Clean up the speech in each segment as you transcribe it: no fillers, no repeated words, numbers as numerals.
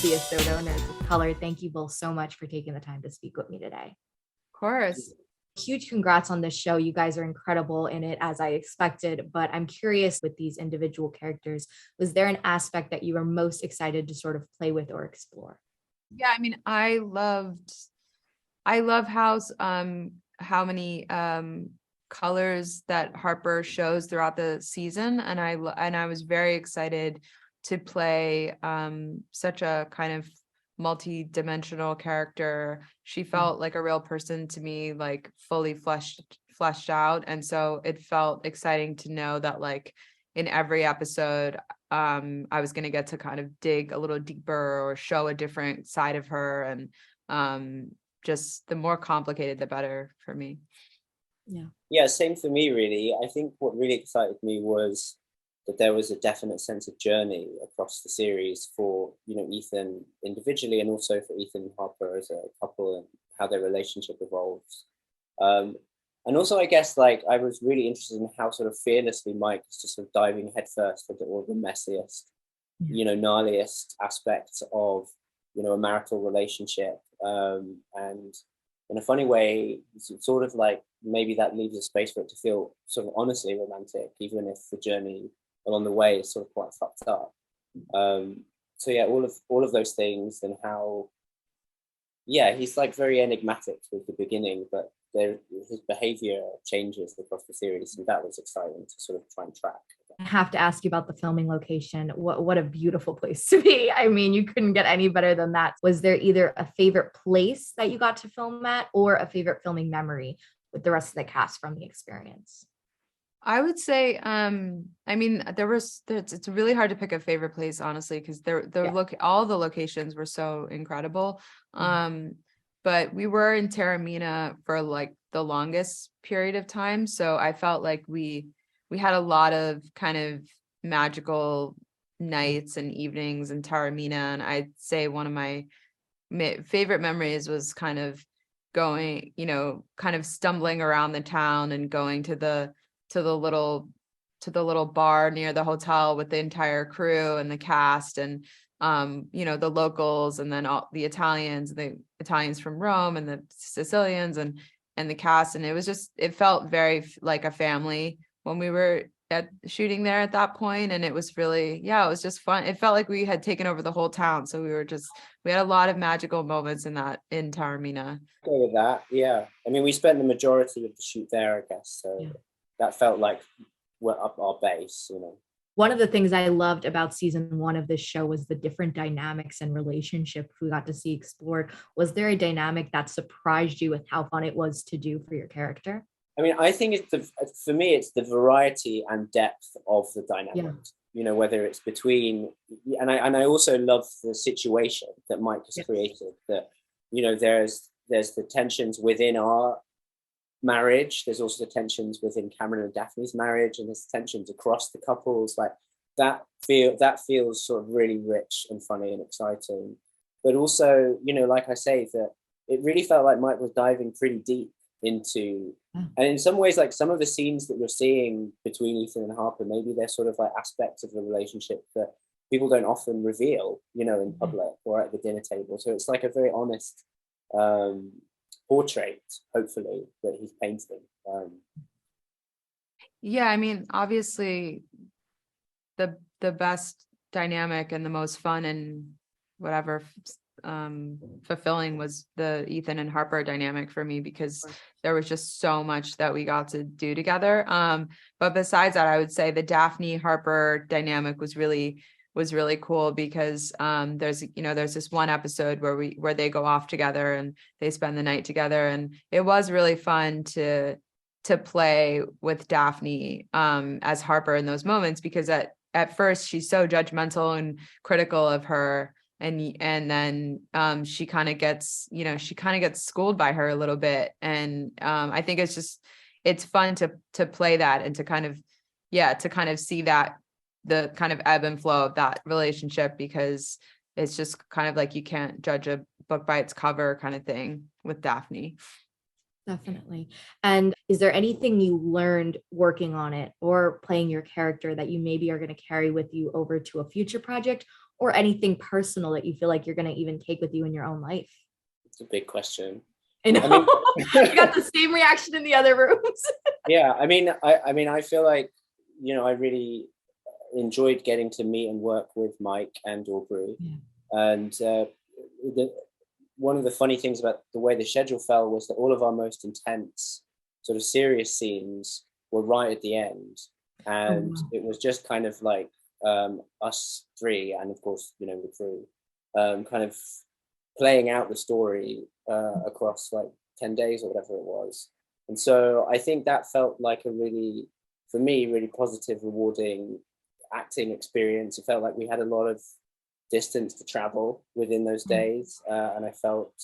Sophia Soto, Nerds of Color. Thank you both so much for taking the time to speak with me today. Of course. Huge congrats on this show. You guys are incredible in it, as I expected, but I'm curious with these individual characters, was there an aspect that you were most excited to sort of play with or explore? Yeah, I mean, I love how many colors that Harper shows throughout the season, and I was very excited to play such a kind of multi-dimensional character. She felt like a real person to me, like fully fleshed out, and so it felt exciting to know that like in every episode I was going to get to kind of dig a little deeper or show a different side of her, and just the more complicated the better for me. Yeah, same for me really. I think what really excited me was that there was a definite sense of journey across the series for, you know, Ethan individually, and also for Ethan and Harper as a couple and how their relationship evolves. And also, I guess, like, I was really interested in how sort of fearlessly Mike is just sort of diving headfirst into all the messiest, you know, gnarliest aspects of, you know, a marital relationship. And in a funny way, it's sort of like maybe that leaves a space for it to feel sort of honestly romantic, even if the journey along the way is sort of quite fucked up. So yeah, all of those things, and how, yeah, he's like very enigmatic with the beginning, but his behavior changes across the series, and that was exciting to sort of try and track. I have to ask you about the filming location. What a beautiful place to be. I mean, you couldn't get any better than that. Was there either a favorite place that you got to film at, or a favorite filming memory with the rest of the cast from the experience? I would say, I mean, it's really hard to pick a favorite place, honestly, because all the locations were so incredible. But we were in Taormina for like the longest period of time. So I felt like we had a lot of kind of magical nights and evenings in Taormina. And I'd say one of my favorite memories was kind of going, you know, kind of stumbling around the town and going to the little bar near the hotel with the entire crew and the cast, and you know, the locals, and then all the Italians from Rome, and the Sicilians, and the cast. And it felt very like a family when we were at shooting there at that point. And it was really, it was just fun. It felt like we had taken over the whole town. So we had a lot of magical moments in Taormina. Go with that. Yeah. I mean, we spent the majority of the shoot there, I guess. So that felt like we're up our base, you know. One of the things I loved about season 1 of this show was the different dynamics and relationships we got to see explored. Was there a dynamic that surprised you with how fun it was to do for your character? I mean, I think for me, it's the variety and depth of the dynamics. You know, whether it's between, and I also love the situation that Mike has created. That, you know, there's the tensions within our marriage. There's also the tensions within Cameron and Daphne's marriage, and there's tensions across the couples. Like that feels sort of really rich and funny and exciting. But also, you know, like I say, that it really felt like Mike was diving pretty deep into, and in some ways, like some of the scenes that you're seeing between Ethan and Harper, maybe they're sort of like aspects of the relationship that people don't often reveal, you know, in public or at the dinner table. So it's like a very honest portrait, hopefully, that he's painting. Yeah, I mean, obviously, the best dynamic and the most fun and whatever fulfilling was the Ethan and Harper dynamic for me, because there was just so much that we got to do together. But besides that, I would say the Daphne Harper dynamic was really cool, because there's this one episode where they go off together and they spend the night together, and it was really fun to play with Daphne as Harper in those moments, because at first she's so judgmental and critical of her, and then she kind of gets schooled by her a little bit, and I think it's fun to play that, and to kind of see that the kind of ebb and flow of that relationship, because it's just kind of like you can't judge a book by its cover kind of thing with Daphne. Definitely. And is there anything you learned working on it or playing your character that you maybe are going to carry with you over to a future project, or anything personal that you feel like you're going to even take with you in your own life? It's a big question. I know. I got the same reaction in the other rooms. Yeah, I mean, I feel like, I really enjoyed getting to meet and work with Mike and Aubrey. Yeah. And one of the funny things about the way the schedule fell was that all of our most intense sort of serious scenes were right at the end. And it was just kind of like us three, and of course, the crew, kind of playing out the story across like 10 days or whatever it was. And so I think that felt like a really, for me, really positive, rewarding acting experience. It felt like we had a lot of distance to travel within those days. And I felt,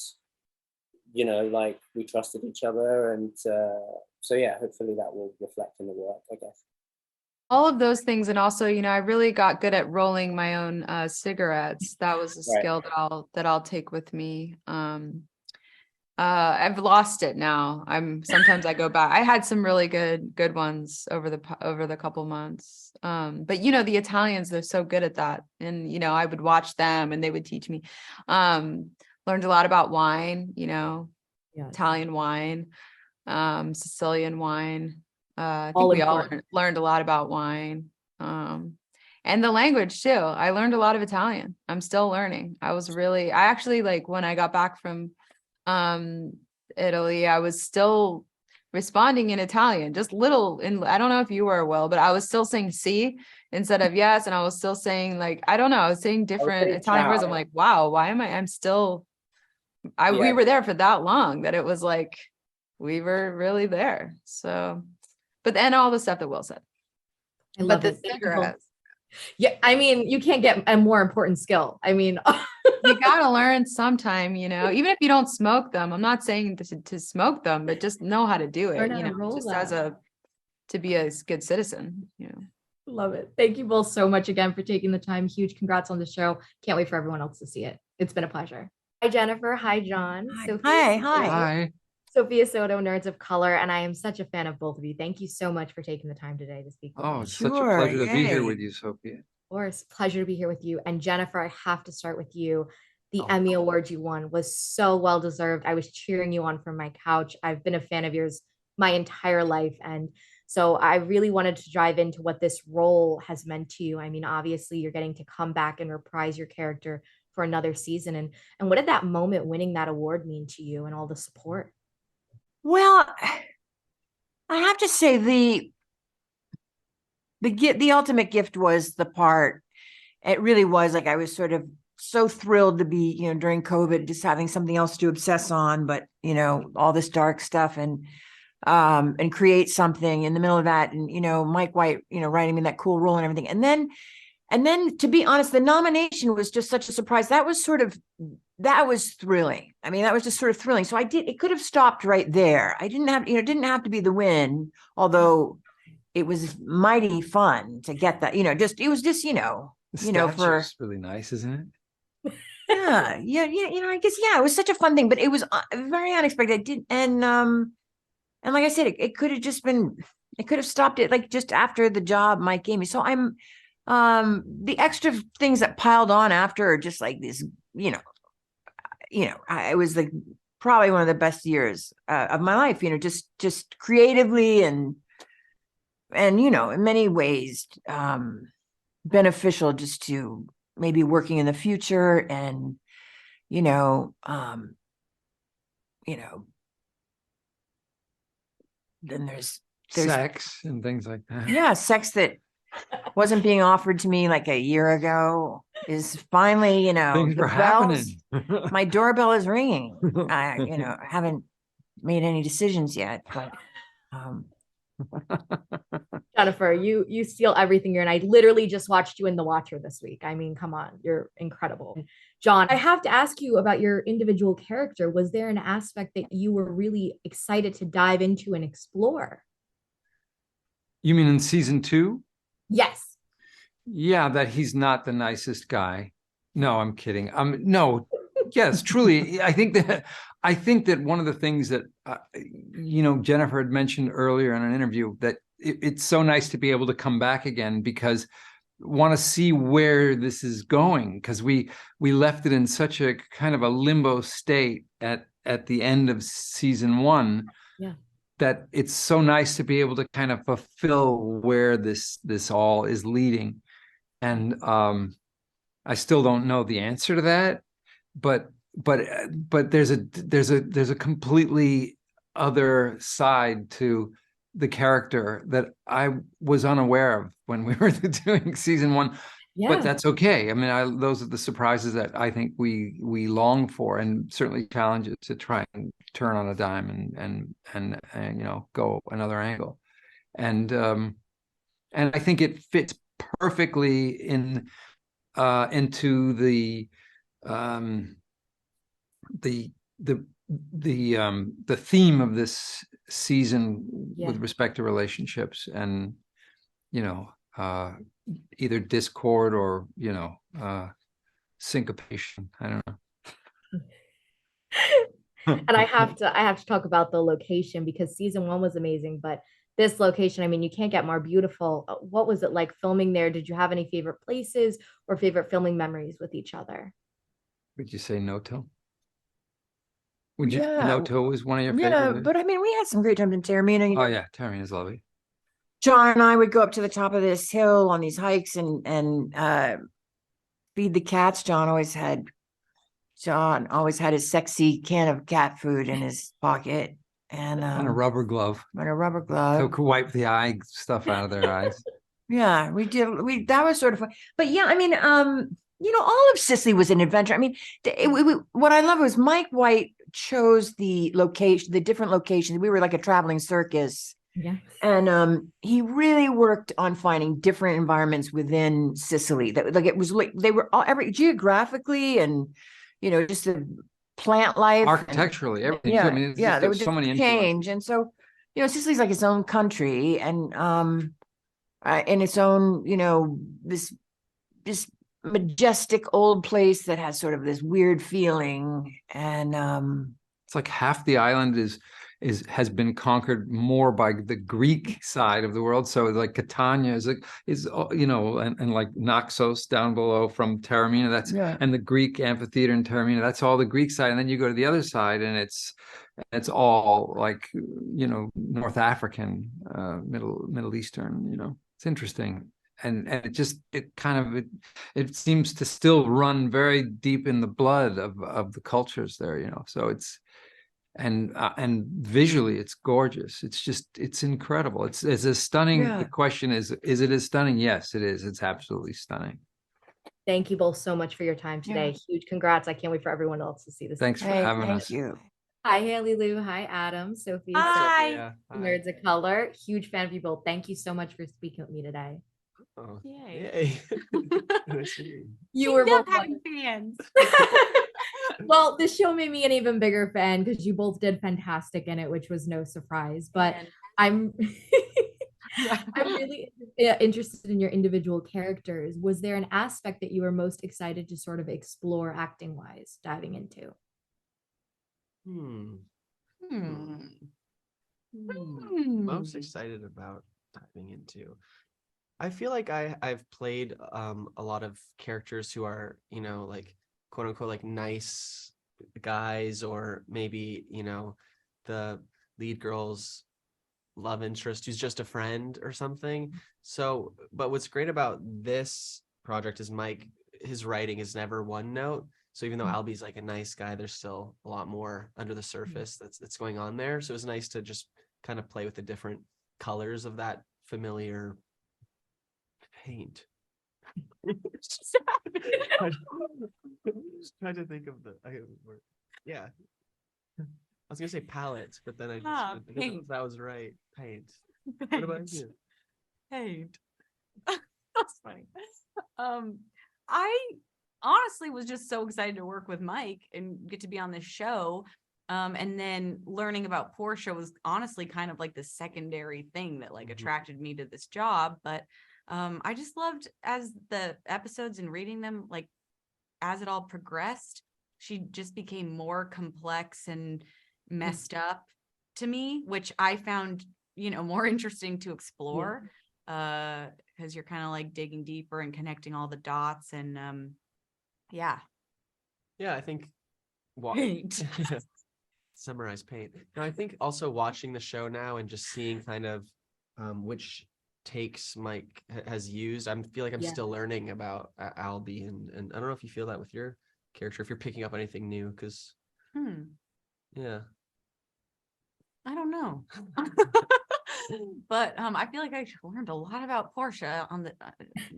like we trusted each other. And so, yeah, hopefully that will reflect in the work, I guess. All of those things. And also, I really got good at rolling my own cigarettes. That was a skill that I'll take with me. I've lost it now. Sometimes I go back. I had some really good ones over the couple months. But the Italians, they're so good at that. And I would watch them and they would teach me. Learned a lot about wine, Italian wine, Sicilian wine. I think we all learned a lot about wine. And the language too. I learned a lot of Italian. I'm still learning. I actually, like, when I got back from Italy, I was still responding in Italian, just little. I don't know if you were, Will, but I was still saying "si" instead of "yes," and I was still saying, like, I don't know, I was saying different Italian words. I'm like, wow, why am I'm still? We were there for that long that it was like we were really there. So, but then all the stuff that Will said. But the cigarettes. Yeah, I mean, you can't get a more important skill. I mean, you gotta learn sometime, even if you don't smoke them. I'm not saying to smoke them, but just know how to do it, just to be a good citizen. Love it. Thank you both so much again for taking the time. Huge congrats on the show. Can't wait for everyone else to see it. It's been a pleasure. Hi, Jennifer. Hi, Jon. Hi. Sophia Soto, Nerds of Color, and I am such a fan of both of you. Thank you so much for taking the time today to speak with me. It's such a pleasure to be here with you, Sophia. Of course, pleasure to be here with you. And Jennifer, I have to start with you. The Emmy Award you won was so well deserved. I was cheering you on from my couch. I've been a fan of yours my entire life. And so I really wanted to dive into what this role has meant to you. I mean, obviously, you're getting to come back and reprise your character for another season. And what did that moment winning that award mean to you and all the support? Well, I have to say the ultimate gift was the part. It really was, like, I was sort of so thrilled to be, during COVID, just having something else to obsess on, but all this dark stuff and create something in the middle of that. And, Mike White, writing me that cool role and everything. And then to be honest, the nomination was just such a surprise. That was thrilling. I mean, that was just sort of thrilling. So it could have stopped right there. I didn't have to be the win, although it was mighty fun to get that, it was just, for really nice, isn't it? Yeah. I guess, it was such a fun thing, but it was very unexpected. And like I said, it could have stopped it, like, just after the job Mike gave me. So I'm, the extra things that piled on after are just like this, it was like probably one of the best years of my life, just creatively and in many ways, beneficial just to maybe working in the future and, then there's sex and things like that. Yeah. Sex that wasn't being offered to me like a year ago is finally, things were happening. My doorbell is ringing. I haven't made any decisions yet, but Jennifer, you steal everything you're in. I literally just watched you in The Watcher this week. I mean, come on, you're incredible. Jon, I have to ask you about your individual character. Was there an aspect that you were really excited to dive into and explore? You mean in season 2? Yes. Yeah, that he's not the nicest guy. No, I'm kidding. No, yes, truly. I think that one of the things that, Jennifer had mentioned earlier in an interview, that it's so nice to be able to come back again, because want to see where this is going, because we left it in such a kind of a limbo state at the end of season 1. Yeah. That it's so nice to be able to kind of fulfill where this all is leading. And I still don't know the answer to that, but there's a completely other side to the character that I was unaware of when we were doing season 1. Yeah. But that's okay. I mean, those are the surprises that I think we long for, and certainly challenges to try and turn on a dime and you know, go another angle. And I think it fits perfectly into the theme of this season with respect to relationships and, you know, either discord or, you know, syncopation. I don't know. And I have to talk about the location, because season 1 was amazing, but this location, I mean, you can't get more beautiful. What was it like filming there? Did you have any favorite places or favorite filming memories with each other? Would you say Noto? Would you? Yeah. Noto was one of your Yeah, favorites? but I mean, we had some great times in Taormina. You know, Oh yeah, Taormina's lovely. John and I would go up to the top of this hill on these hikes and feed the cats. John always had his sexy can of cat food in his pocket and a rubber glove. And a rubber glove. So could wipe the eye stuff out of their eyes. Yeah, we did. That was sort of fun. But yeah, I mean, you know, all of Sicily was an adventure. I mean, what I love was Mike White chose the different locations. We were like a traveling circus. Yeah. And he really worked on finding different environments within Sicily. That like it was like they were all geographically and, you know, just the plant life, architecturally, everything. Yeah, I mean, there was so many change, and so, you know, Sicily's like its own country, and in its own, you know, this majestic old place that has sort of this weird feeling, and it's like half the island has been conquered more by the Greek side of the world. So like Catania is you know, and like Naxos down below from Taormina, and the Greek amphitheater in Taormina, that's all the Greek side. And then you go to the other side and it's all like, you know, North African, Middle Eastern, you know. It's interesting. And it seems to still run very deep in the blood of the cultures there, you know. So it's and visually it's gorgeous. It's incredible. It's a stunning. The question is it as stunning? Yes, it is. It's absolutely stunning. Thank you both so much for your time today. Huge congrats. I can't wait for everyone else to see this. Thanks for having us. Thank you. Hi, Haley Lou. Hi, Adam. Sophie. Hi. Nerds of Color. Huge fan of you both. Thank you so much for speaking with me today. Oh, yay. You were both having fans. Well, this show made me an even bigger fan because you both did fantastic in it, which was no surprise. But I'm really interested in your individual characters. Was there an aspect that you were most excited to sort of explore acting wise, diving into? Most excited about diving into. I feel like I've played a lot of characters who are, you know, like quote unquote like nice guys, or maybe, you know, the lead girl's love interest who's just a friend or something. So, but what's great about this project is his writing is never one note. So even though Albie's like a nice guy, there's still a lot more under the surface that's going on there. So it's nice to just kind of play with the different colors of that familiar paint. Just trying to think of the word. Yeah, I was gonna say palette, but then I just that was right. Paint. What about you? Paint. That's funny. I honestly was just so excited to work with Mike and get to be on this show. And then learning about Portia was honestly kind of like the secondary thing that like attracted me to this job. But I just loved as the episodes and reading them, like as it all progressed, she just became more complex and messed up to me, which I found, you know, more interesting to explore. Because because you're kind of like digging deeper and connecting all the dots. And yeah. Yeah, I think Paint. summarize paint. No, I think also watching the show now and just seeing kind of which takes Mike has used. I feel like I'm Yeah. still learning about Albie, and I don't know if you feel that with your character, if you're picking up anything new, because yeah, I don't know. But I feel like I learned a lot about Portia on the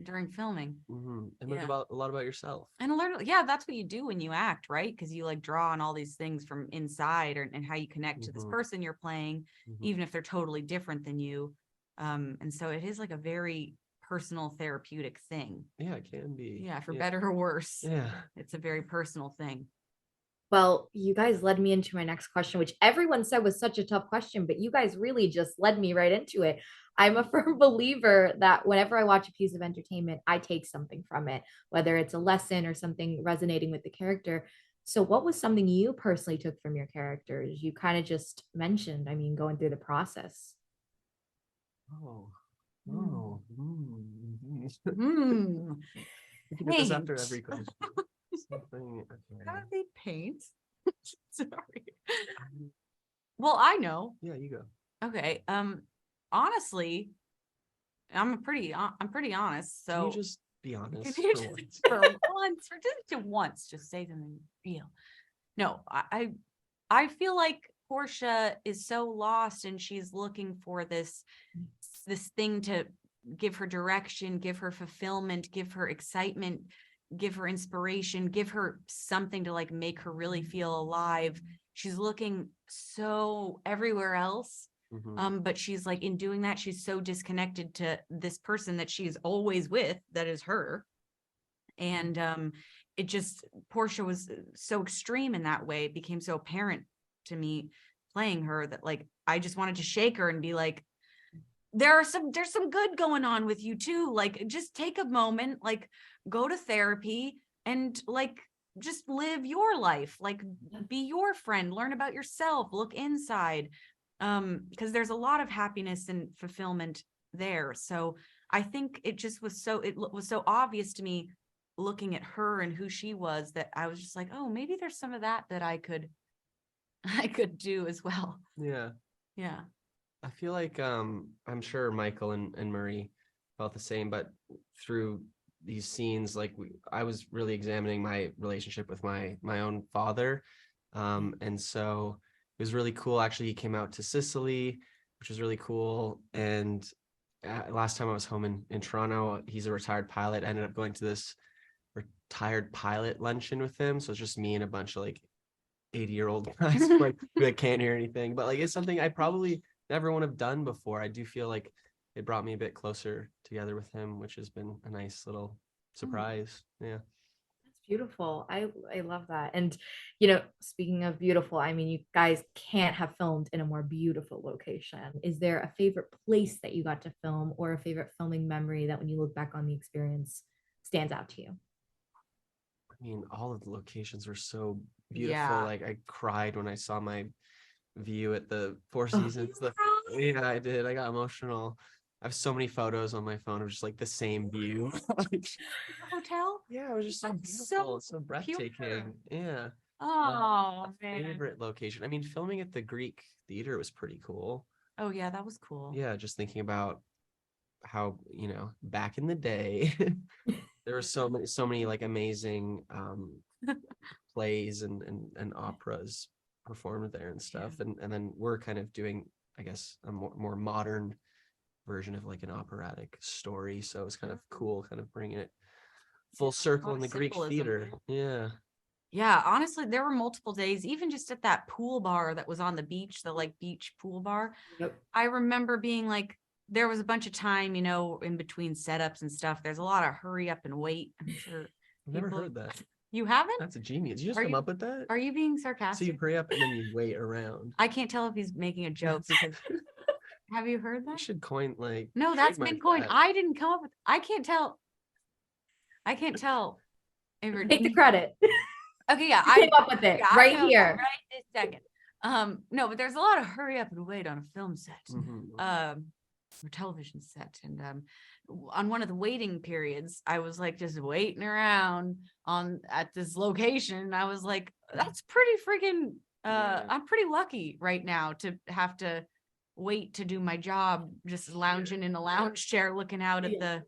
during filming. and Yeah. learn about a lot about yourself. And that's what you do when you act, right? Because you like draw on all these things from inside, and how you connect to this person you're playing, even if they're totally different than you. And so it is like a very personal therapeutic thing. Yeah, it can be. Yeah, for better or worse. Yeah. It's a very personal thing. Well, you guys led me into my next question, which everyone said was such a tough question, but you guys really just led me right into it. I'm a firm believer that whenever I watch a piece of entertainment, I take something from it, whether it's a lesson or something resonating with the character. So what was something you personally took from your characters? You kind of just mentioned, I mean, going through the process. We can do this after every question. Something. How do they paint? Sorry. Well, I know. Yeah, you go. Okay. Honestly, I'm pretty honest. So Can you just be honest for for once? for just once, just say something real. No, I feel like Portia is so lost, and she's looking for this thing to give her direction, give her fulfillment, give her excitement, give her inspiration, give her something to like make her really feel alive. She's looking so everywhere else. But she's like, in doing that, she's so disconnected to this person that she's always with, that is her. And it just, Portia was so extreme in that way. It became so apparent to me playing her that like I just wanted to shake her and be like, there's some good going on with you too. Like, just take a moment, like go to therapy and like just live your life, like be your friend, learn about yourself, look inside. Because there's a lot of happiness and fulfillment there. So I think it just was so obvious to me looking at her and who she was, that I was just like, oh, maybe there's some of that I could do as well. Yeah. I feel like I'm sure Michael and Marie felt the same, but through these scenes, like I was really examining my relationship with my own father, and so it was really cool. Actually, he came out to Sicily, which was really cool. And last time I was home in Toronto, he's a retired pilot. I ended up going to this retired pilot luncheon with him. So it's just me and a bunch of like 80-year-old guys like that can't hear anything. But like it's something I probably never would have done before. I do feel like it brought me a bit closer together with him, which has been a nice little surprise. Yeah. Beautiful. I love that. And speaking of beautiful, I mean, you guys can't have filmed in a more beautiful location. Is there a favorite place that you got to film, or a favorite filming memory that when you look back on the experience stands out to you? I mean, all of the locations were so beautiful. Yeah. Like I cried when I saw my view at the Four Seasons. Yeah, I did. I got emotional. I have so many photos on my phone of just like the same view. Hotel? Yeah, it was just so beautiful. So breathtaking. Pure. Yeah. Oh, man. Favorite location. I mean, filming at the Greek Theater was pretty cool. Oh yeah, that was cool. Yeah, just thinking about how, back in the day, there were so many like amazing plays and operas performed there and stuff. And then we're kind of doing, I guess, a more modern version of like an operatic story. So it's kind of cool, kind of bringing it full circle in the Greek theater. Yeah, honestly, there were multiple days, even just at that pool bar that was on the beach, the like beach pool bar. Yep. I remember being like, there was a bunch of time, in between setups and stuff. There's a lot of hurry up and wait. I'm sure. I've never heard that. You haven't? That's a genius. Did you just come up with that? Are you being So sarcastic? you hurry up and then you wait around. I can't tell if he's making a joke because have you heard You that? should coin like No, that's been trademark coined. that. I didn't come up with. I can't tell. Take the credit. Okay, yeah, I came up with it right here. Right this second. No, but there's a lot of hurry up and wait on a film set. television set. And on one of the waiting periods, I was like just waiting around at this location. And I was like, that's pretty freaking, I'm pretty lucky right now to have to wait to do my job, just lounging in a lounge chair, looking out at the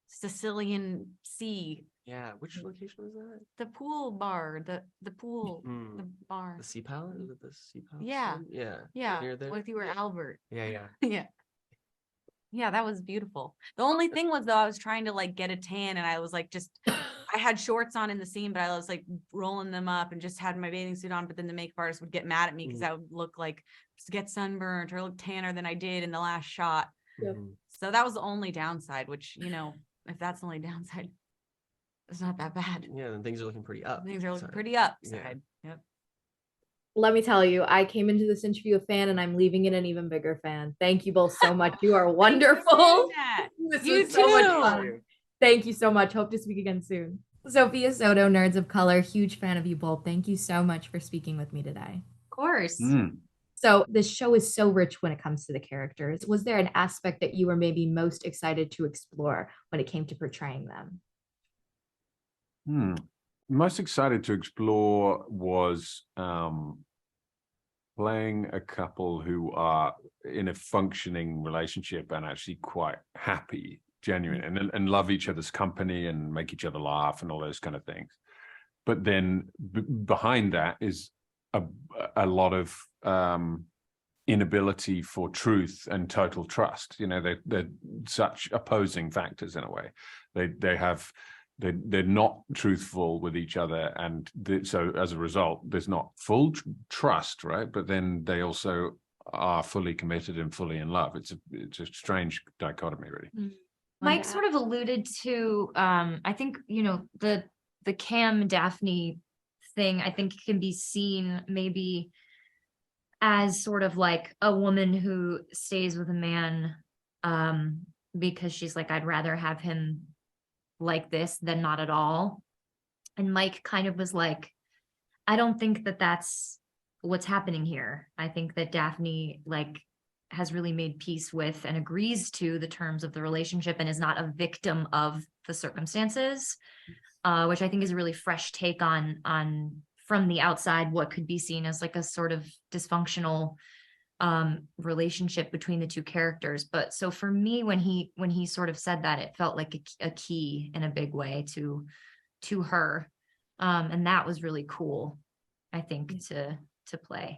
Sicilian Sea. Yeah, which location was that? The pool bar, the pool, the bar. The Sea Palace? Is it the Sea Palace? Yeah. Yeah. Near there? With you were Albert. Yeah. Yeah, that was beautiful. The only thing was though, I was trying to like get a tan, and I was like I had shorts on in the scene, but I was like rolling them up and just had my bathing suit on. But then the makeup artist would get mad at me because I would look like get sunburned or look tanner than I did in the last shot. So that was the only downside, which, you know, if that's the only downside, it's not that bad. Yeah, then things are looking pretty up. Things are looking pretty upside. Yep. Let me tell you, I came into this interview a fan and I'm leaving it an even bigger fan. Thank you both so much. You are wonderful. This You was so much too. fun. Thank you so much. Hope to speak again soon. Sophia Soto, Nerds of Color, huge fan of you both. Thank you so much for speaking with me today. Of course. So this show is so rich when it comes to the characters. Was there an aspect that you were maybe most excited to explore when it came to portraying them? Most excited to explore was playing a couple who are in a functioning relationship and actually quite happy, genuine, and love each other's company and make each other laugh and all those kind of things. But then behind that is a lot of inability for truth and total trust. You know, they're such opposing factors in a way. They're not truthful with each other, and so as a result, there's not full trust, right? But then they also are fully committed and fully in love. It's a strange dichotomy, really. Mike sort of alluded to, I think, you know, the Cam Daphne thing, I think can be seen maybe as sort of like a woman who stays with a man because she's like, I'd rather have him like this than not at all. And Mike kind of was like, I don't think that that's what's happening here. I think that Daphne like has really made peace with and agrees to the terms of the relationship and is not a victim of the circumstances, which I think is a really fresh take on from the outside what could be seen as like a sort of dysfunctional relationship between the two characters. But so for me, when he sort of said that, it felt like a key in a big way to her, and that was really cool, I think, to play.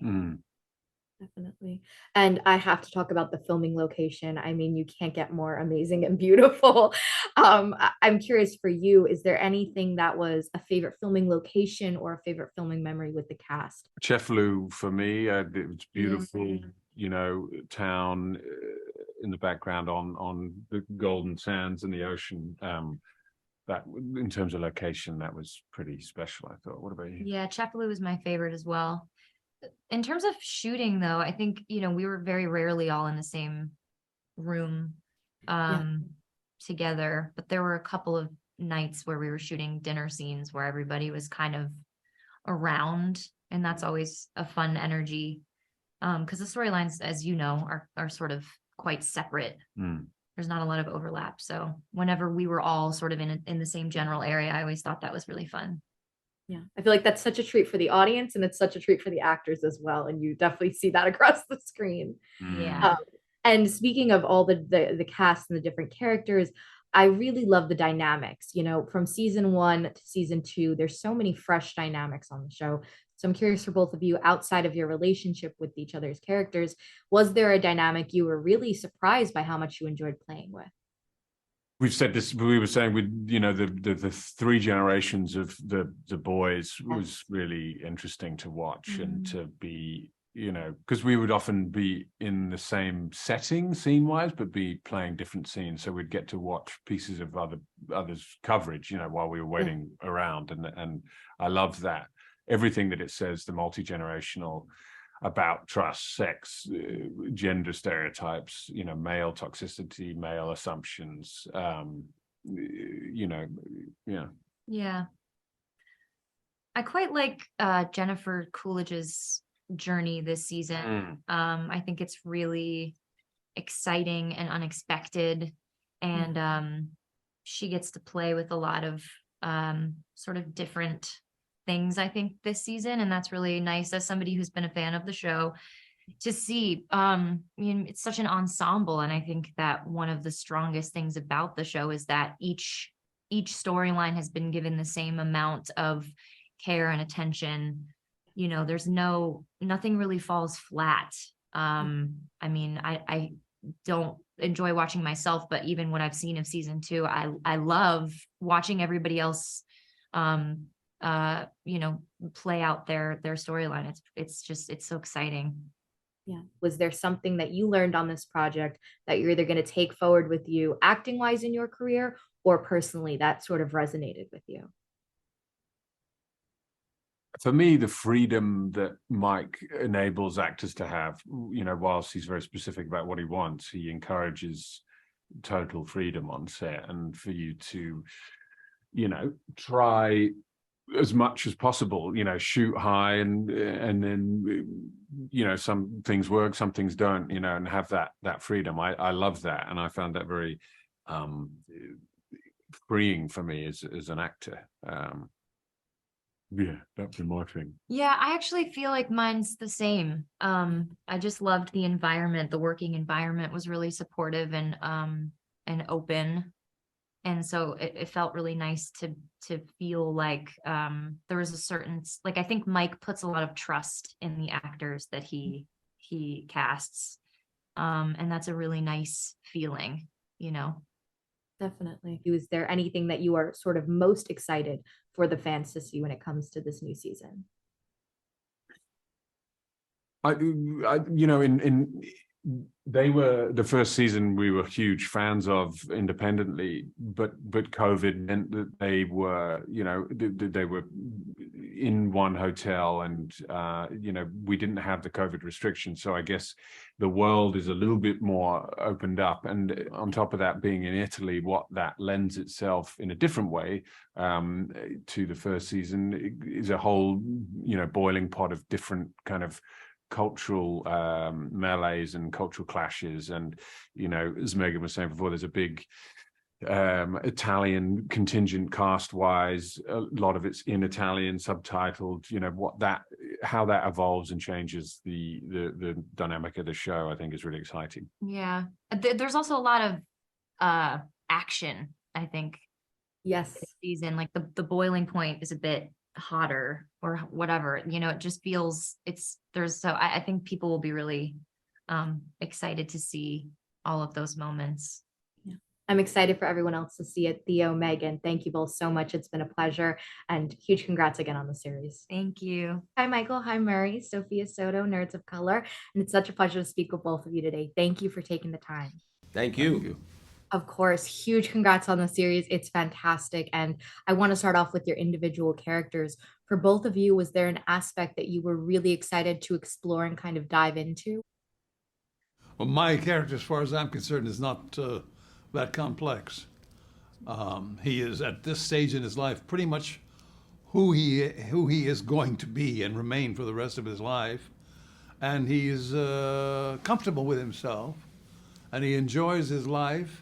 Definitely. And I have to talk about the filming location. I mean, you can't get more amazing and beautiful. I'm curious for you, is there anything that was a favorite filming location or a favorite filming memory with the cast? Cefalù for me, it was beautiful, you know, town in the background on the golden sands and the ocean. That in terms of location, that was pretty special, I thought. What about you? Yeah, Cefalù was my favorite as well. In terms of shooting, though, I think, you know, we were very rarely all in the same room together, but there were a couple of nights where we were shooting dinner scenes where everybody was kind of around, and that's always a fun energy because the storylines, as you know, are sort of quite separate. There's not a lot of overlap, so whenever we were all sort of in the same general area, I always thought that was really fun. Yeah, I feel like that's such a treat for the audience, and it's such a treat for the actors as well. And you definitely see that across the screen. Yeah. And speaking of all the cast and the different characters, I really love the dynamics. You know, from season 1 to season 2, there's so many fresh dynamics on the show. So I'm curious for both of you, outside of your relationship with each other's characters, was there a dynamic you were really surprised by how much you enjoyed playing with? We've said this, we were saying with, you know, the 3 generations of the boys was really interesting to watch and to be, you know, because we would often be in the same setting scene wise, but be playing different scenes. So we'd get to watch pieces of others' coverage, you know, while we were waiting around. And I love that. Everything that it says, the multi-generational, about trust, sex, gender stereotypes, you know, male toxicity, male assumptions, you know, yeah. Yeah. I quite like Jennifer Coolidge's journey this season. I think it's really exciting and unexpected. And she gets to play with a lot of sort of different things, I think, this season. And that's really nice as somebody who's been a fan of the show to see. It's such an ensemble. And I think that one of the strongest things about the show is that each storyline has been given the same amount of care and attention. There's nothing really falls flat. I don't enjoy watching myself, but even what I've seen of season 2, I love watching everybody else, play out their storyline. It's so exciting. Yeah. Was there something that you learned on this project that you're either going to take forward with you acting wise in your career or personally that sort of resonated with you? For me, the freedom that Mike enables actors to have, whilst he's very specific about what he wants, he encourages total freedom on set, and for you to, try as much as possible, shoot high and then, some things work, some things don't, and have that freedom. I love that. And I found that very freeing for me as an actor. Yeah, that'd be my thing. Yeah, I actually feel like mine's the same. I just loved the environment. The working environment was really supportive and open. And so it felt really nice to feel like there was a certain, like, I think Mike puts a lot of trust in the actors that he casts. And that's a really nice feeling, Definitely. Was there anything that you are sort of most excited for the fans to see when it comes to this new season? They were the first season we were huge fans of independently, but COVID meant that they were, they were in one hotel, and we didn't have the COVID restrictions. So I guess the world is a little bit more opened up, and on top of that, being in Italy, what that lends itself in a different way to the first season is a whole, boiling pot of different kind of cultural melees and cultural clashes. And as Meghann was saying before, there's a big Italian contingent cast wise. A lot of it's in Italian, subtitled. How that evolves and changes the dynamic of the show, I think, is really exciting. Yeah, there's also a lot of action, I think. Yes, this season, like the boiling point is a bit hotter or whatever, it just feels I think people will be really excited to see all of those moments. Yeah. I'm excited for everyone else to see it. Theo, Meghann, thank you both so much. It's been a pleasure, and huge congrats again on the series. Thank you. Hi, Michael. Hi, Murray. Sophia Soto, Nerds of Color. And it's such a pleasure to speak with both of you today. Thank you for taking the time. Thank you. Of course, huge congrats on the series. It's fantastic. And I want to start off with your individual characters. For both of you, was there an aspect that you were really excited to explore and kind of dive into? Well, my character, as far as I'm concerned, is not that complex. He is, at this stage in his life, pretty much who he is going to be and remain for the rest of his life. And he's comfortable with himself, and he enjoys his life.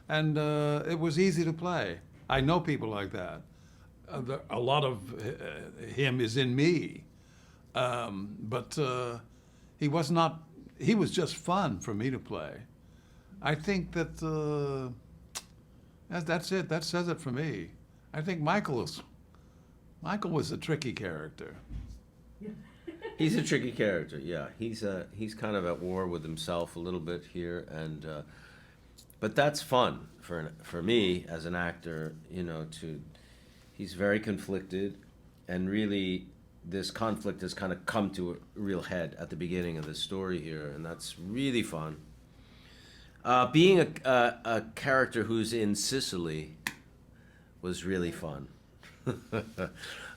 And it was easy to play. I know people like that. A lot of him is in me. But he was just fun for me to play. I think that that's it. That says it for me. I think Michael was a tricky character. He's a tricky character, yeah. He's kind of at war with himself a little bit here, and but that's fun for me as an actor, he's very conflicted, and really this conflict has kind of come to a real head at the beginning of the story here, and that's really fun. Being a character who's in Sicily was really fun.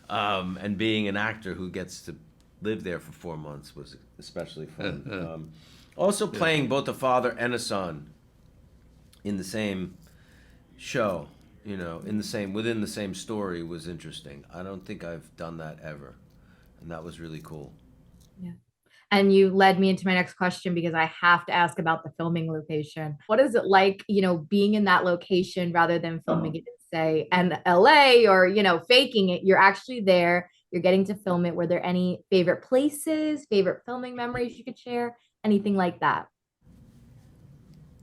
And being an actor who gets to live there for 4 months was especially fun. Also playing both a father and a son in the same show, within the same story was interesting. I don't think I've done that ever, and that was really cool. Yeah. And you led me into my next question because I have to ask about the filming location. What is it like, being in that location rather than filming it in, say, in LA or, faking it? You're actually there, you're getting to film it. Were there any favorite places, favorite filming memories you could share? Anything like that?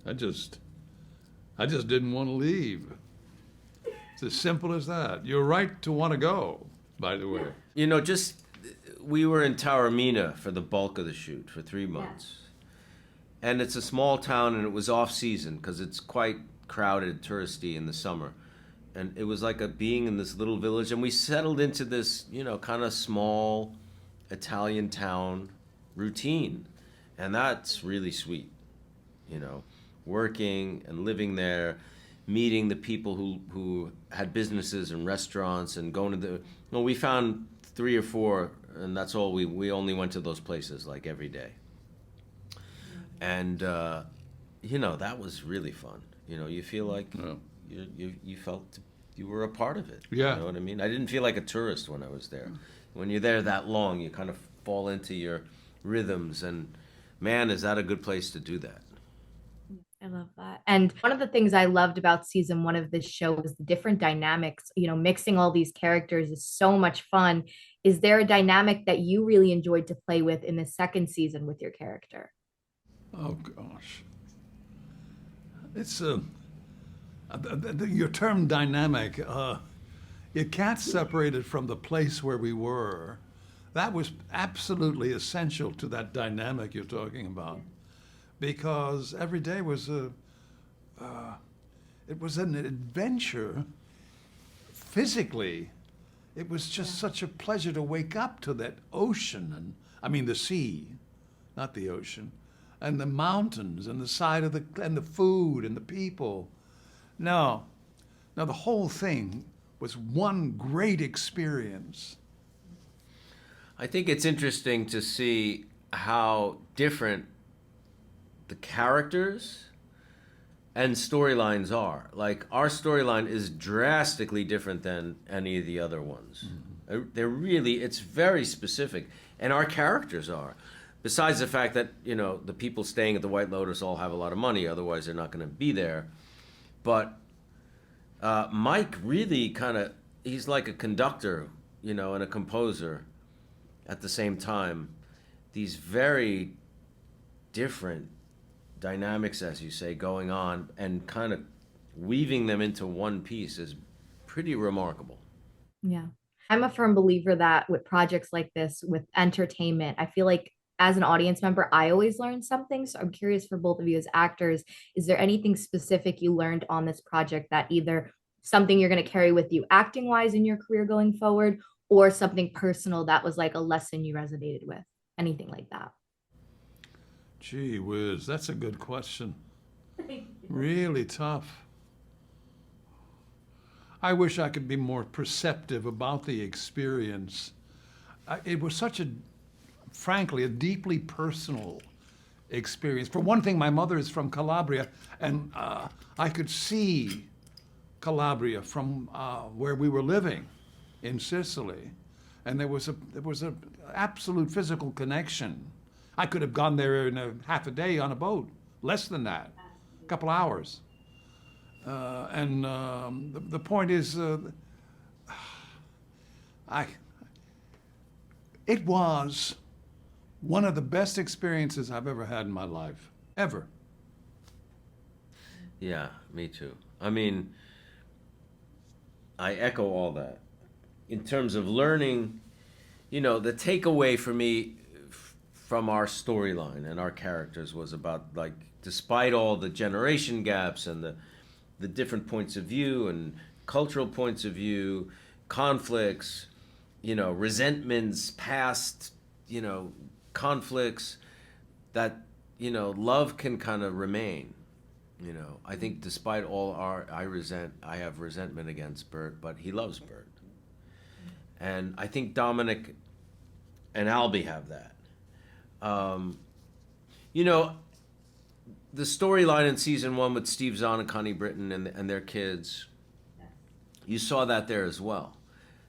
I just didn't want to leave. It's as simple as that. You're right to want to go, by the way. We were in Taormina for the bulk of the shoot for 3 months. Yeah. And it's a small town, and it was off season because it's quite crowded, touristy in the summer. And it was like being in this little village, and we settled into this, kind of small Italian town routine. And that's really sweet, working and living there, meeting the people who had businesses and restaurants, and going to we found 3 or 4, and that's all. We only went to those places like every day. And that was really fun. You feel like you felt you were a part of it. Yeah. You know what I mean? I didn't feel like a tourist when I was there. When you're there that long, you kind of fall into your rhythms, and man, is that a good place to do that. I love that. And one of the things I loved about season 1 of this show was the different dynamics. Mixing all these characters is so much fun. Is there a dynamic that you really enjoyed to play with in the second season with your character? Oh, gosh. It's your term dynamic, you can't separate it from the place where we were. That was absolutely essential to that dynamic you're talking about. Because every day was it was an adventure physically. It was just such a pleasure to wake up to that ocean, the sea, not the ocean, and the mountains and the side of and the food and the people. Now the whole thing was one great experience. I think it's interesting to see how different the characters and storylines are. Like, our storyline is drastically different than any of the other ones. Mm-hmm. It's very specific. And our characters are. Besides the fact that, the people staying at the White Lotus all have a lot of money, otherwise they're not going to be there. But Mike really he's like a conductor, and a composer at the same time. These very different dynamics, as you say, going on, and kind of weaving them into one piece is pretty remarkable. Yeah. I'm a firm believer that with projects like this, with entertainment, I feel like as an audience member, I always learn something. So I'm curious for both of you as actors, is there anything specific you learned on this project that either something you're going to carry with you acting wise in your career going forward, or something personal that was like a lesson you resonated with? Anything like that? Gee whiz, that's a good question. Really tough. I wish I could be more perceptive about the experience. It was frankly, a deeply personal experience. For one thing, my mother is from Calabria, and I could see Calabria from where we were living in Sicily, and there was a absolute physical connection. I could have gone there in half a day on a boat, less than that, a couple hours. The point is, it was one of the best experiences I've ever had in my life, ever. Yeah, me too. I echo all that. In terms of learning, the takeaway for me from our storyline and our characters was about, like, despite all the generation gaps and the different points of view and cultural points of view, conflicts, resentments, past, conflicts, that, love can kind of remain. I think despite all I have resentment against Bert, but he loves Bert. And I think Dominic and Albie have that. The storyline in season 1 with Steve Zahn and Connie Britton and their kids, you saw that there as well.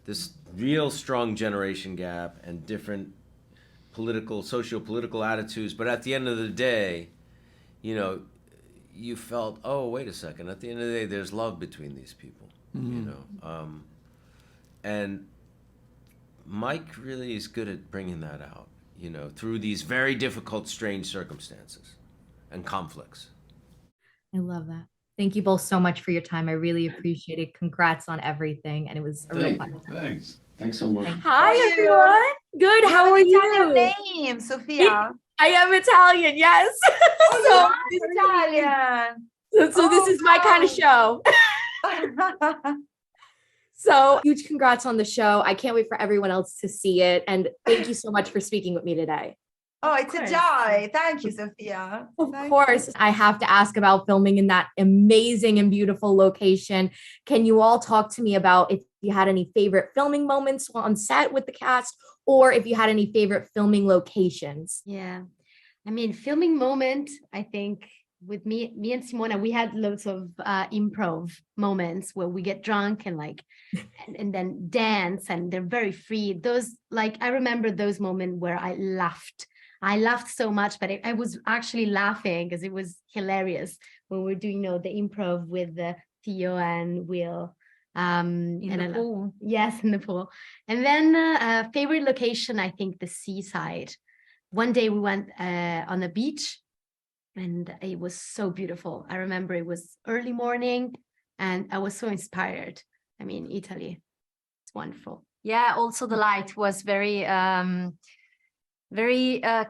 This real strong generation gap and different socio-political attitudes, but at the end of the day, you know, you felt, oh, wait a second, at the end of the day, there's love between these people, you know. And Mike really is good at bringing that out, you know, through these very difficult, strange circumstances and conflicts. I love that. Thank you both so much for your time. I really appreciate it. Congrats on everything. And it was a real fun time. Thanks. Thanks so much. Hi, everyone. Good. How are you? Name, Sofia. I am Italian. Yes. Italian. So this is my kind of show. So huge congrats on the show. I can't wait for everyone else to see it. And thank you so much for speaking with me today. Oh, it's a joy. Thank you, Sophia. Of course. I have to ask about filming in that amazing and beautiful location. Can you all talk to me about if you had any favorite filming moments on set with the cast, or if you had any favorite filming locations? Yeah. I mean, filming moment, I think with me and Simona, we had lots of improv moments where we get drunk and like, and then dance, and they're very free. Those, like, I remember those moments where I laughed so much, but I was actually laughing because it was hilarious when we were doing, you know, the improv with Theo and Will. In the pool. Yes, in the pool. And then favorite location, I think the seaside. One day we went on the beach and it was so beautiful. I remember it was early morning and I was so inspired. I mean, Italy, it's wonderful. Yeah, also the light was very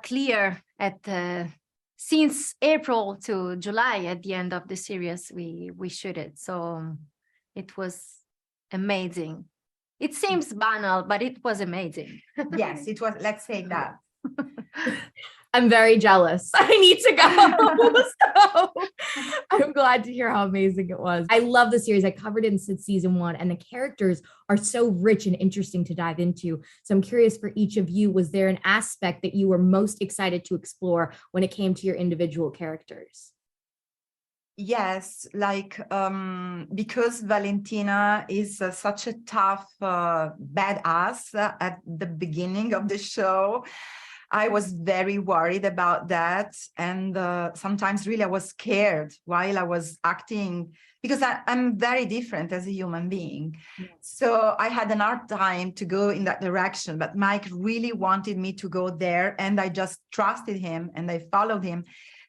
clear at since April to July. At the end of the series, we shoot it, so it was amazing. It seems banal, but it was amazing. Yes, it was. Let's say that. I'm very jealous. I need to go. So I'm glad to hear how amazing it was. I love the series. I covered it since season 1, and the characters are so rich and interesting to dive into. So I'm curious for each of you, was there an aspect that you were most excited to explore when it came to your individual characters? Yes, like because Valentina is such a tough badass at the beginning of the show, I was very worried about that. And sometimes really I was scared while I was acting, because I'm very different as a human being. Yes. So I had an hard time to go in that direction, but Mike really wanted me to go there, and I just trusted him and I followed him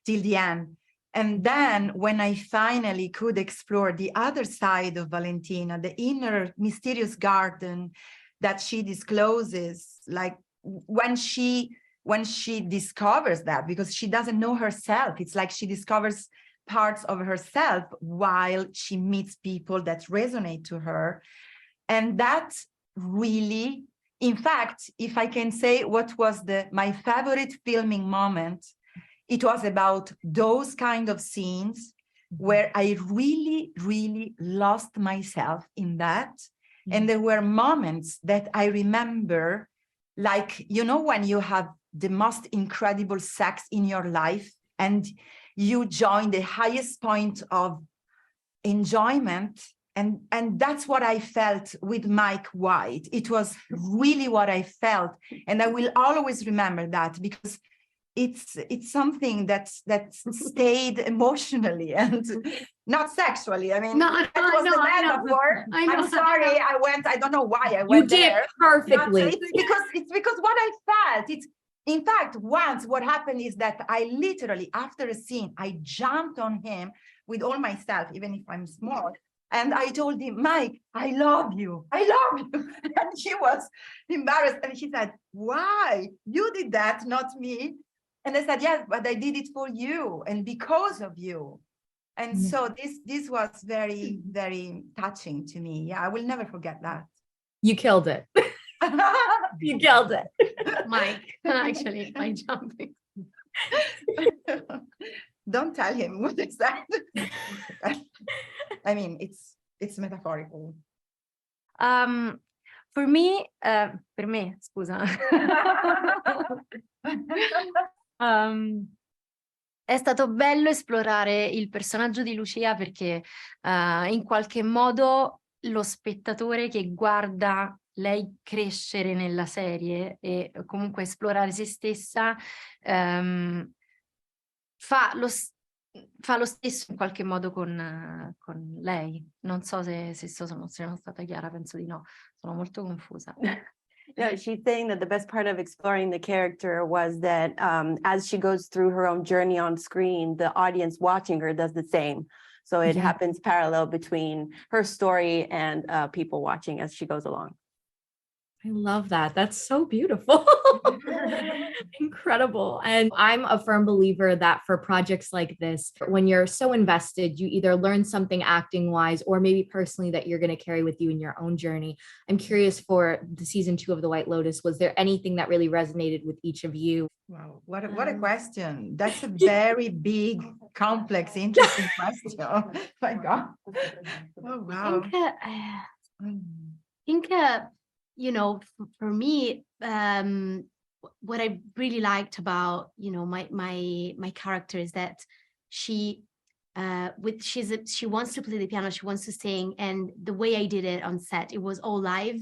till the end. And then when I finally could explore the other side of Valentina, the inner mysterious garden that she discloses, like when she discovers that, because she doesn't know herself, it's like she discovers parts of herself while she meets people that resonate to her. And that really, in fact, if I can say what was my favorite filming moment, it was about those kind of scenes where I really, really lost myself in that. Mm-hmm. And there were moments that I remember, like, you know, when you have the most incredible sex in your life and you join the highest point of enjoyment. And that's what I felt with Mike White. It was really what I felt. And I will always remember that, because it's something that stayed emotionally and not sexually. I mean, that was the metaphor. I'm sorry, I don't know why I went there. You did perfectly. It's because what I felt, in fact, once what happened is that I literally, after a scene, I jumped on him with all myself, even if I'm small. And I told him, Mike, I love you. I love you. And he was embarrassed. And he said, why? You did that, not me. And I said, yes, but I did it for you and because of you. And so this was very, very touching to me. Yeah, I will never forget that. You killed it. You killed it. Mike, actually, by jumping. Don't tell him what is that. I mean, it's metaphorical. Per me, scusa. È stato bello esplorare il personaggio di Lucia, perché in qualche modo lo spettatore che guarda lei crescere nella serie e comunque esplorare se stessa, fa lo stesso in qualche modo con lei. Non so se sono stata chiara, penso di no, sono molto confusa. No, she's saying that the best part of exploring the character was that as she goes through her own journey on screen, the audience watching her does the same. So it happens parallel between her story and people watching as she goes along. I love that. That's so beautiful. Incredible. And I'm a firm believer that for projects like this, when you're so invested, you either learn something acting wise or maybe personally that you're going to carry with you in your own journey. I'm curious, for the season 2 of The White Lotus, was there anything that really resonated with each of you? Wow, what a question. That's a very big, complex, interesting question. Oh my God. Oh, wow. I think you know, for me, what I really liked about, you know, my character is that she wants to play the piano, she wants to sing, and the way I did it on set, it was all live,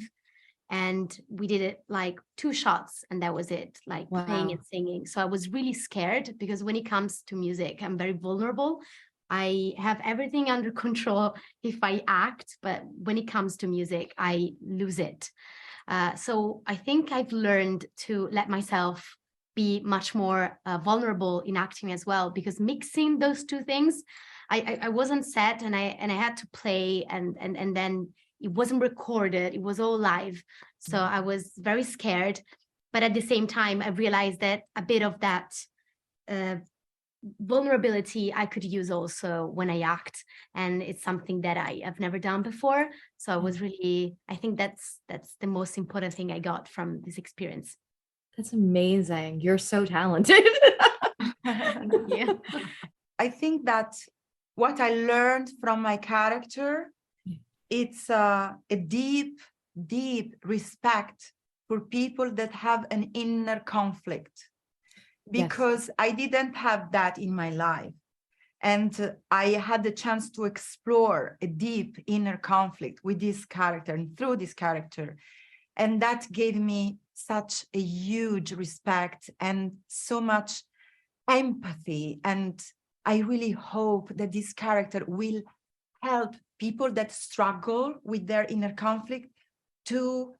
and we did it like 2 shots, and that was it, like playing and singing. So I was really scared because when it comes to music, I'm very vulnerable. I have everything under control if I act, but when it comes to music, I lose it. So I think I've learned to let myself be much more vulnerable in acting as well, because mixing those 2 things, I was on set and I had to play and then it wasn't recorded, it was all live. So I was very scared, but at the same time, I realized that a bit of that vulnerability I could use also when I act, and it's something that I have never done before. So I was really, I think that's the most important thing I got from this experience. That's amazing. You're so talented. Yeah. I think that what I learned from my character, it's a deep respect for people that have an inner conflict. Because I didn't have that in my life. And I had the chance to explore a deep inner conflict with this character and through this character. And that gave me such a huge respect and so much empathy. And I really hope that this character will help people that struggle with their inner conflict to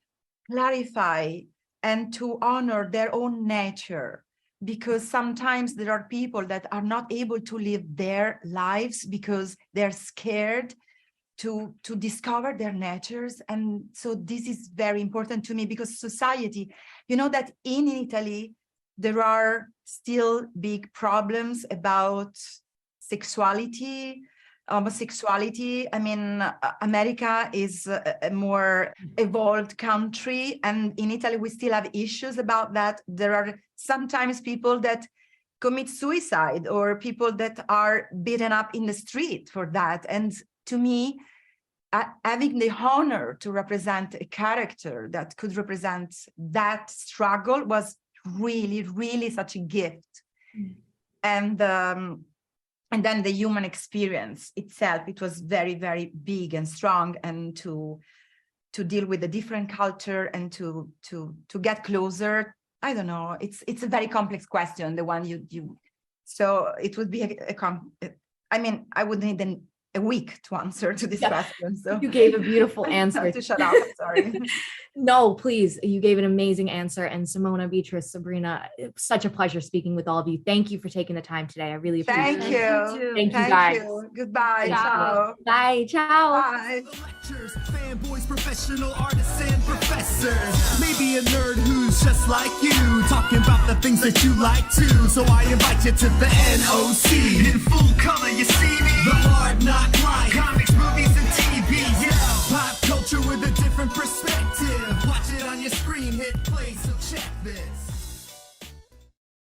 clarify and to honor their own nature. Because sometimes there are people that are not able to live their lives because they're scared to discover their natures. And so this is very important to me, because society, you know that in Italy, there are still big problems about sexuality, homosexuality. I mean, America is a more evolved country, and in Italy we still have issues about that. There are sometimes people that commit suicide or people that are beaten up in the street for that. And to me, having the honor to represent a character that could represent that struggle was really, really such a gift. And then the human experience itself, it was very, very big and strong, and to deal with a different culture and to get closer. I don't know. It's a very complex question, the one you. So it would be I mean, I would need a week to answer to this question. So you gave a beautiful answer. I have to shut up. Sorry. No, please. You gave an amazing answer. And Simona, Beatrice, Sabrina, it's such a pleasure speaking with all of you. Thank you for taking the time today. I really appreciate it. Thank you. Thank you, guys. Goodbye. Ciao. Bye. Ciao. Bye. Lectures, fanboys, professional artists, and professors. Maybe a nerd who's just like you, talking about the things that you like too. So I invite you to the NOC. In full color, you see me. The hard knock life, comics, movies, and TV. Yeah, pop culture with a different perspective. Watch it on your screen, hit play, so check this.